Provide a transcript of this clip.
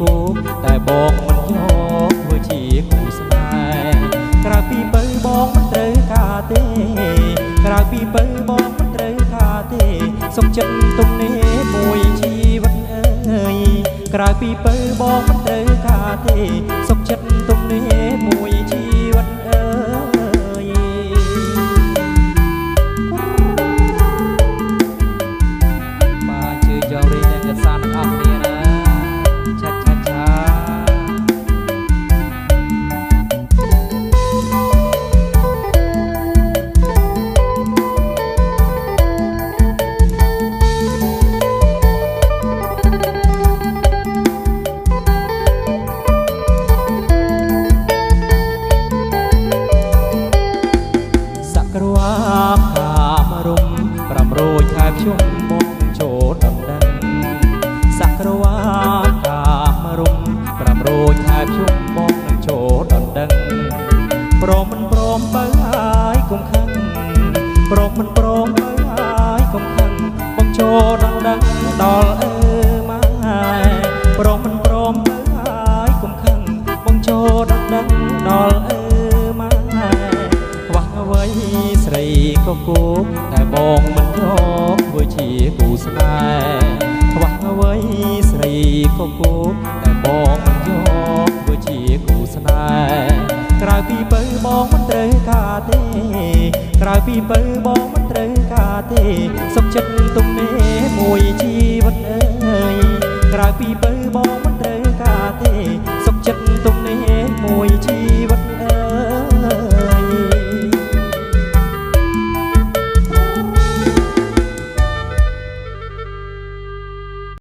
គោតែបងមិនយកធ្វើជាគូស្នេហ៍ក្រៅពីបើបងមិនត្រូវការទេក្រៅពីបើបងមិនត្រូវការទេសុខចិត្តទំនេរមួយជីវិតអើយក្រៅពីបើបងមិនត្រូវការទេសុខចិត្តទំនេរមួយជីវិតអើយបាទជឿយករៀនអ្នកសានទាំងអស់គ្នាណាឆាឆាឆាខ្ញុំមកចូលដំណឹងសក្រវាកាមរុំ500ខែខ្ញុំមកនឹងចូលដំណឹងព្រមមិនព្រមបើហើយកុំខឹងព្រមមិនព្រមបើហើយកុំខឹងបងចូលដំណឹងដល់អើម៉ែព្រមមិនព្រមបើហើយកុំខឹងបងចូលដំណឹងដល់អើម៉ែខ្វះអ្វីស្រីក៏គោតែបងមិនយកធ្វើជាគូស្នេហ៍ខ្វះអ្វីស្រីក៏គោតែបងមិនយកធ្វើជាគូស្នេហ៍ក្រៅពីបើបងមិនត្រូវការទេក្រៅពីបើបងមិនត្រូវការទេសុខចិត្តទំនេរមួយជីវិតអើ